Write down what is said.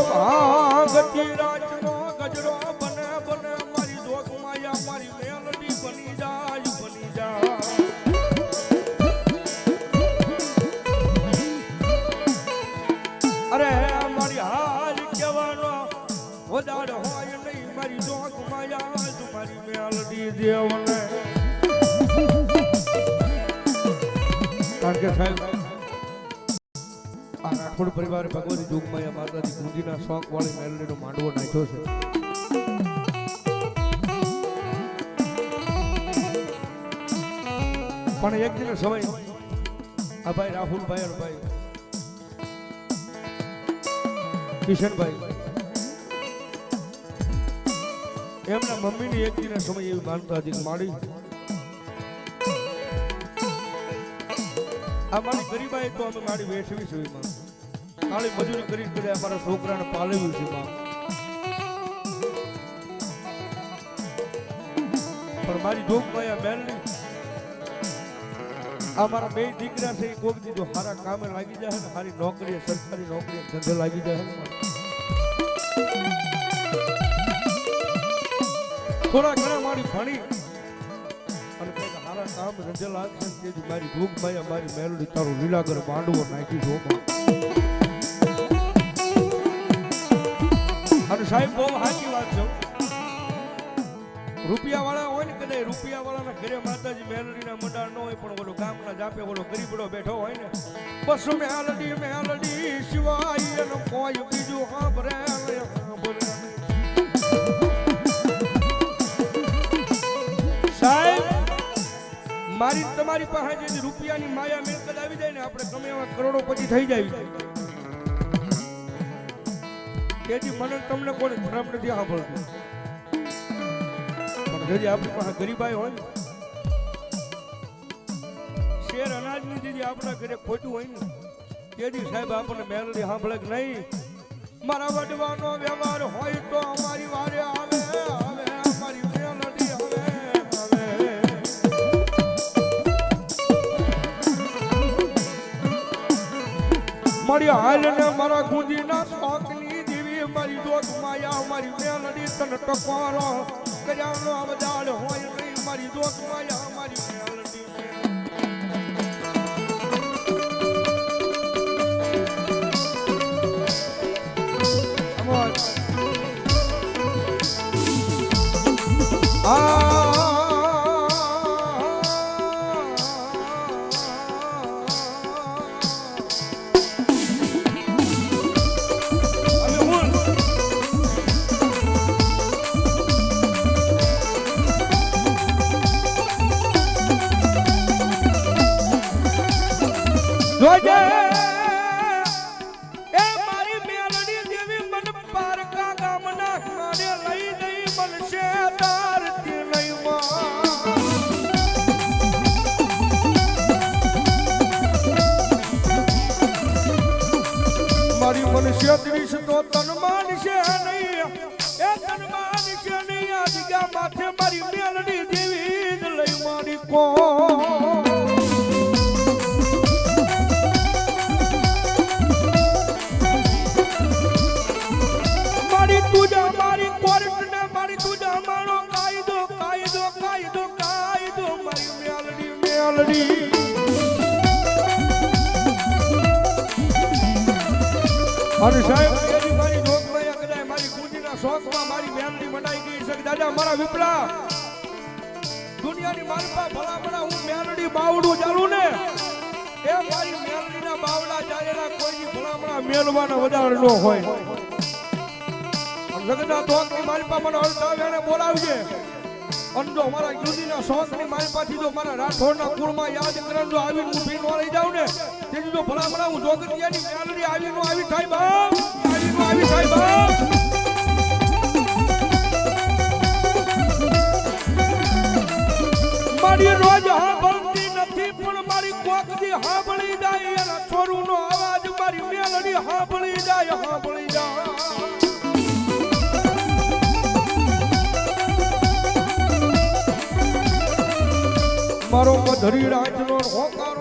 ભાગતી રાજનો ગજરો બને બને મારી જોગ માયા મારી મેલડી બની જાય બની જાય અરે મારી હાલ કહેવાનો વધાર હોય નહીં મારી જોગ માયા મારી મેલડી દેવને કારણ કે સાહેબ આ રાખોડ પરિવાર ભગવતી જોગમાયા માતાજી કુંજીના શોખ વાળી મેલડીનો માંડવો નાખ્યો છે પણ એક દિન સમય આ ભાઈ રાહુલભાઈ અને ભાઈ કિશનભાઈ એમના મમ્મીની એક દિન સમય એવી માનતા હતી માડી અમારી ગરીબાઈ તો અમે મારી વેઠવી છે માં કાળી મજૂરી કરી કરે અમારા છોકરાને પાલવ્યું છે માં પણ મારી જોગમાયા મેલડી અમારા બે દીકરા છે કોક દીધો સારા કામે લાગી જાય ને સારી નોકરી સરકારી નોકરી ધંધે લાગી જાય થોડા ઘણા મારી ભણી કામ રંજે લાગશે તેથી મારી જોગમાયા મારી મેલડી તારું લીલાગર માંડવો નાખી જો અને સાહેબ બહુ સાચી વાત છે રૂપિયા વાળા હોય ને કદાચ રૂપિયા વાળાના ઘરે માતાજી મેલડીના મંડાળ ન હોય પણ ઓલો ગામના જાપે ઓલો ગરીબડો બેઠો હોય ને બસ મેલડી મેલડી સિવાય એનો કોઈ બીજું સાંભળે સાહેબ મારી તમારી પાસે જે રૂપિયાની માયા મિલકત આવી જાય ને આપણે ગમે એવા કરોડોપતિ થઈ જાય તેથી મને તમને કોઈ ખરાબ નથી સાંભળતું પણ যদি આપણી પાસે ગરીબાઈ હોય શેર અનાજની જે આપણા ઘરે ખોટું હોય ને તેથી સાહેબ આપણને મેલડી સાંભળે કે નહીં મારા વડવાનો વ્યવહાર હોય તો અમારી વારે આવે આવે અમારી મેલડી આવે મારી હાલ ને મારા ગુંજીના શોખની દેવી મારી જોગમાયા મારી મેલડી તને ટકોરો કર્યાનો અવદાડ હોય નહીં મારી જોગમાયા મારી મેલડી જોજે એ મારી મેલડી દેવી મન પારકા ગામના ખાને લઈ ગઈ બનશે તારતી લઈ મારી મનુષ્ય દ્રિશ તો તન માનશે નહીં એ તન માનશે નહીં આ જગ્યા માથે મારી મેલડી દેવી જ લઈ મારી કો तुझा मारी कोर्ट ने मारी तुझा मारो कायदो कायदो कायदो कायदो मारी मेलडी मेलडी अरे साहेब एजी मारी जोगमाया कदाय मारी गुंजीना शौकમાં મારી મેલડી મનાઈ ગઈ છે દાદા મારા વિપલા દુનિયાની માલપા ભલામણા હું મેલડી બાવડું ચાલુ ને એ મારી મેલડીના બાવડા ચાલેલા કોઈની ભલામણા મેલવાના વધારે ન હોય જગતના ધોકની માલપા મને હળતાવે એને બોલાવજે અને જો મારા ગુંજીના શોખની માલપાથી જો મારા રાઠોડના કુળમાં યાદ કરે જો આવીને હું ભીનો રહી જાઉં ને તેથી જો ભલામણા હું જોગતિયાની મેલડી આવીનો આવી થાય બાપ આવીનો આવી થાય બાપ મારી રોજ હાંભળતી નથી પણ મારી કોકથી હાંભળી જાય એના છોરુનો અવાજ મારી મેલડી હાંભળી જાય મારો મધરી રાજનો હોકા